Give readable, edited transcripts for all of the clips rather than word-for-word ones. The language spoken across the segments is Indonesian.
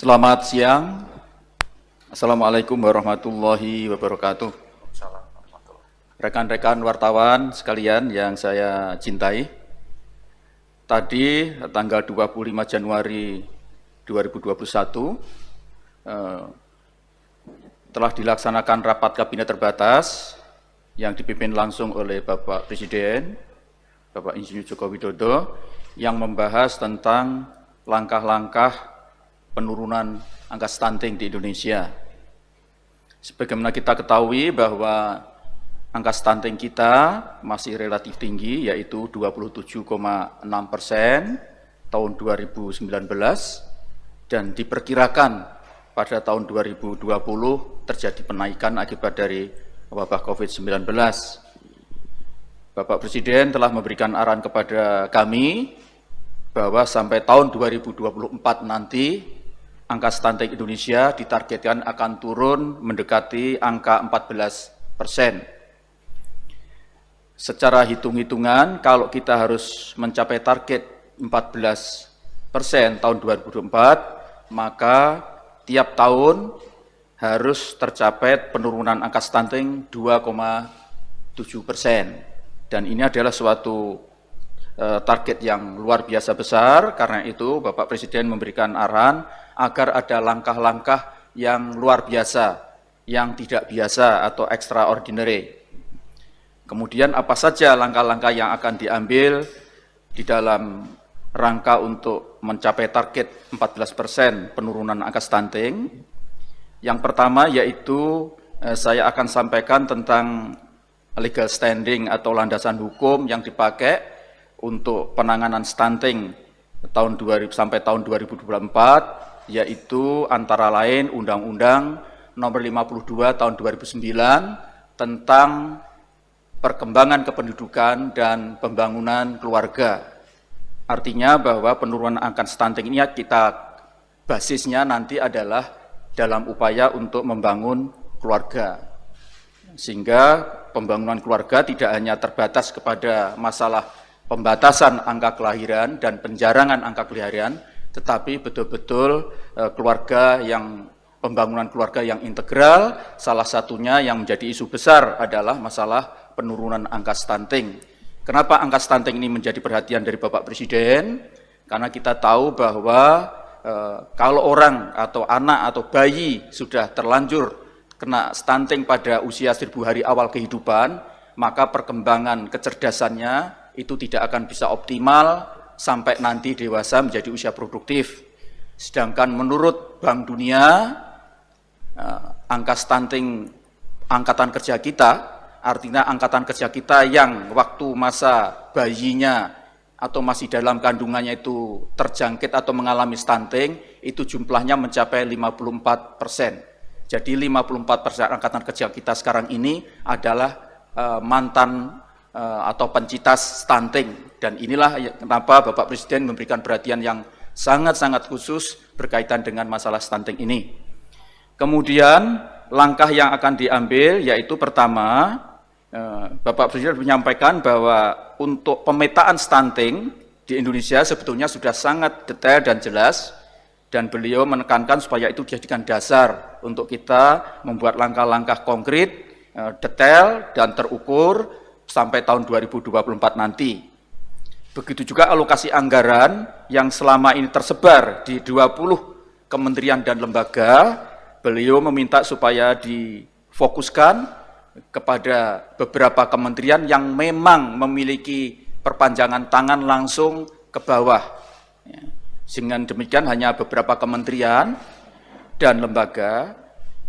Selamat siang. Assalamualaikum warahmatullahi wabarakatuh. Rekan-rekan wartawan sekalian yang saya cintai. Tadi tanggal 25 Januari 2021 telah dilaksanakan rapat kabinet terbatas yang dipimpin langsung oleh Bapak Presiden, Bapak Insinyur Joko Widodo, yang membahas tentang langkah-langkah penurunan angka stunting di Indonesia. Sebagaimana kita ketahui bahwa angka stunting kita masih relatif tinggi, yaitu 27,6% tahun 2019, dan diperkirakan pada tahun 2020 terjadi penaikan akibat dari wabah COVID-19. Bapak Presiden telah memberikan arahan kepada kami bahwa sampai tahun 2024 nanti angka stunting Indonesia ditargetkan akan turun mendekati angka 14%. Secara hitung-hitungan, kalau kita harus mencapai target 14% tahun 2024, maka tiap tahun harus tercapai penurunan angka stunting 2,7%. Dan ini adalah suatu target yang luar biasa besar. Karena itu Bapak Presiden memberikan arahan agar ada langkah-langkah yang luar biasa, yang tidak biasa atau extraordinary. Kemudian apa saja langkah-langkah yang akan diambil di dalam rangka untuk mencapai target 14% penurunan angka stunting? Yang pertama yaitu saya akan sampaikan tentang legal standing atau landasan hukum yang dipakai untuk penanganan stunting sampai tahun 2024, yaitu antara lain Undang-Undang Nomor 52 Tahun 2009 tentang perkembangan kependudukan dan pembangunan keluarga. Artinya bahwa penurunan angka stunting ini basisnya nanti adalah dalam upaya untuk membangun keluarga. Sehingga pembangunan keluarga tidak hanya terbatas kepada masalah pembatasan angka kelahiran dan penjarangan angka kelahiran, tetapi betul-betul pembangunan keluarga yang integral. Salah satunya yang menjadi isu besar adalah masalah penurunan angka stunting. Kenapa angka stunting ini menjadi perhatian dari Bapak Presiden? Karena kita tahu bahwa kalau orang atau anak atau bayi sudah terlanjur kena stunting pada usia 1000 hari awal kehidupan, maka perkembangan kecerdasannya itu tidak akan bisa optimal sampai nanti dewasa menjadi usia produktif. Sedangkan menurut Bank Dunia, angka stunting angkatan kerja kita, artinya angkatan kerja kita yang waktu masa bayinya atau masih dalam kandungannya itu terjangkit atau mengalami stunting, itu jumlahnya mencapai 54%. Jadi 54% angkatan kerja kita sekarang ini adalah mantan atau pencintas stunting. Dan inilah kenapa Bapak Presiden memberikan perhatian yang sangat-sangat khusus berkaitan dengan masalah stunting ini. Kemudian langkah yang akan diambil yaitu pertama, Bapak Presiden menyampaikan bahwa untuk pemetaan stunting di Indonesia sebetulnya sudah sangat detail dan jelas, dan beliau menekankan supaya itu dijadikan dasar untuk kita membuat langkah-langkah konkret, detail dan terukur sampai tahun 2024 nanti. Begitu juga alokasi anggaran yang selama ini tersebar di 20 kementerian dan lembaga, beliau meminta supaya difokuskan kepada beberapa kementerian yang memang memiliki perpanjangan tangan langsung ke bawah. Dengan demikian hanya beberapa kementerian dan lembaga,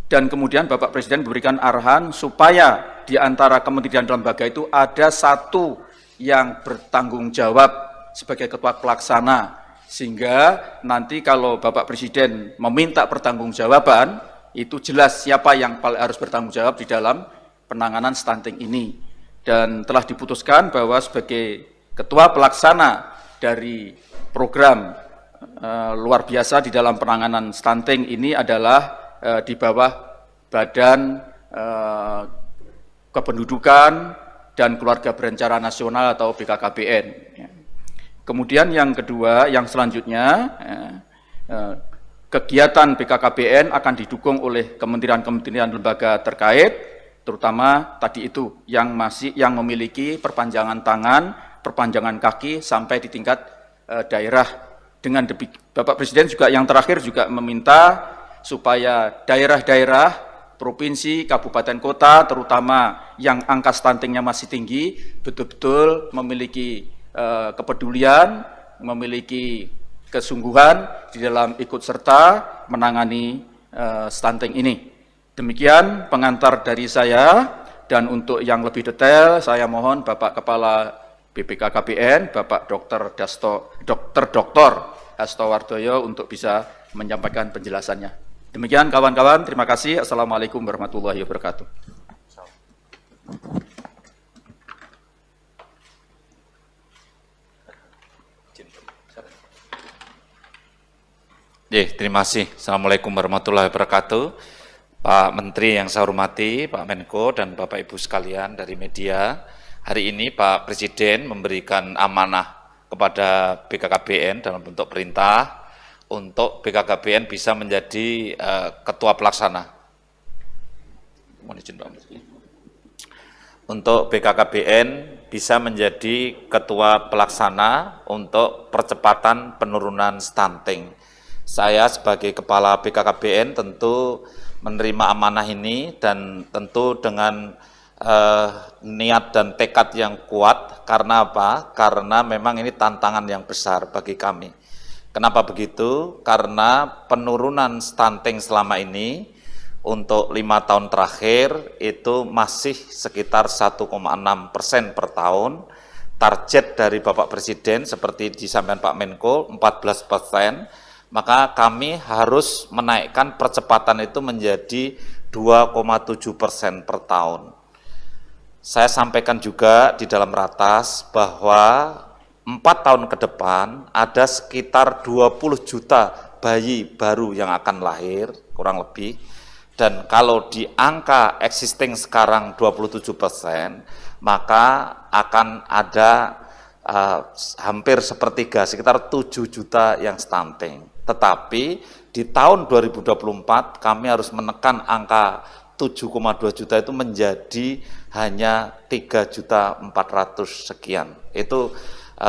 dan kemudian Bapak Presiden memberikan arahan supaya di antara kementerian dan lembaga itu ada satu yang bertanggung jawab sebagai ketua pelaksana, sehingga nanti kalau Bapak Presiden meminta pertanggungjawaban, itu jelas siapa yang harus bertanggung jawab di dalam penanganan stunting ini. Dan telah diputuskan bahwa sebagai ketua pelaksana dari program luar biasa di dalam penanganan stunting ini adalah di bawah Badan Kependudukan dan Keluarga Berencana Nasional atau BKKBN. Kemudian yang kedua, yang selanjutnya, Kegiatan BKKBN akan didukung oleh kementerian-kementerian lembaga terkait, terutama tadi itu yang memiliki perpanjangan tangan, perpanjangan kaki sampai di tingkat daerah. Dengan Bapak Presiden juga yang terakhir juga meminta supaya daerah-daerah, provinsi, kabupaten kota, terutama yang angka stuntingnya masih tinggi, betul-betul memiliki kepedulian, memiliki kesungguhan di dalam ikut serta menangani stunting ini. Demikian pengantar dari saya, dan untuk yang lebih detail saya mohon Bapak Kepala BPKKBN, Bapak Dr. Hasto Wardoyo untuk bisa menyampaikan penjelasannya. Demikian kawan-kawan, terima kasih. Assalamualaikum warahmatullahi wabarakatuh. Terima kasih. Assalamualaikum warahmatullahi wabarakatuh. Pak Menteri yang saya hormati, Pak Menko dan Bapak Ibu sekalian dari media. Hari ini Pak Presiden memberikan amanah kepada BKKBN dalam bentuk perintah untuk BKKBN bisa menjadi ketua pelaksana. Mohon izin Pak Menteri. Untuk BKKBN bisa menjadi ketua pelaksana untuk percepatan penurunan stunting. Saya sebagai Kepala BKKBN tentu menerima amanah ini dan tentu dengan niat dan tekad yang kuat. Karena apa? Karena memang ini tantangan yang besar bagi kami. Kenapa begitu? Karena penurunan stunting selama ini untuk 5 tahun terakhir itu masih sekitar 1,6% per tahun. Target dari Bapak Presiden seperti disampaikan Pak Menko 14%. Maka kami harus menaikkan percepatan itu menjadi 2,7% per tahun. Saya sampaikan juga di dalam ratas bahwa 4 tahun ke depan ada sekitar 20 juta bayi baru yang akan lahir, kurang lebih. Dan kalau di angka existing sekarang 27%, maka akan ada hampir sepertiga, sekitar 7 juta yang stunting. Tetapi di tahun 2024 kami harus menekan angka 7,2 juta itu menjadi hanya 3.400.000 sekian. Itu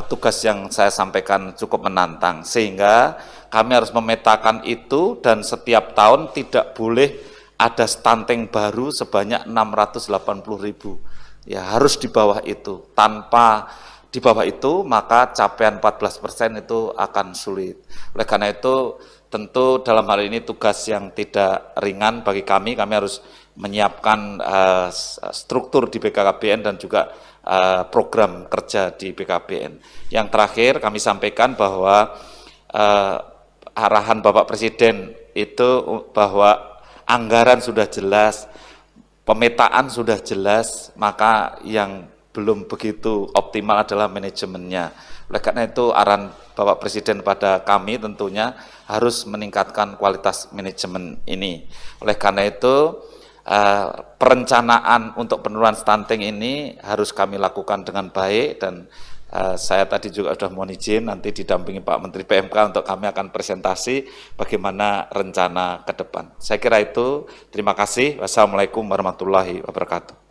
tugas yang saya sampaikan cukup menantang, sehingga kami harus memetakan itu dan setiap tahun tidak boleh ada stunting baru sebanyak 680.000. Ya harus di bawah itu, tanpa di bawah itu maka capaian 14% itu akan sulit. Oleh karena itu tentu dalam hal ini tugas yang tidak ringan bagi kami harus menyiapkan struktur di BKKBN dan juga program kerja di BKKBN. Yang terakhir kami sampaikan bahwa arahan Bapak Presiden itu bahwa anggaran sudah jelas, pemetaan sudah jelas, maka yang belum begitu optimal adalah manajemennya. Oleh karena itu arahan Bapak Presiden pada kami tentunya harus meningkatkan kualitas manajemen ini. Oleh karena itu perencanaan untuk penurunan stunting ini harus kami lakukan dengan baik, dan saya tadi juga sudah mohon izin nanti didampingi Pak Menteri PMK untuk kami akan presentasi bagaimana rencana ke depan. Saya kira itu, terima kasih. Wassalamualaikum warahmatullahi wabarakatuh.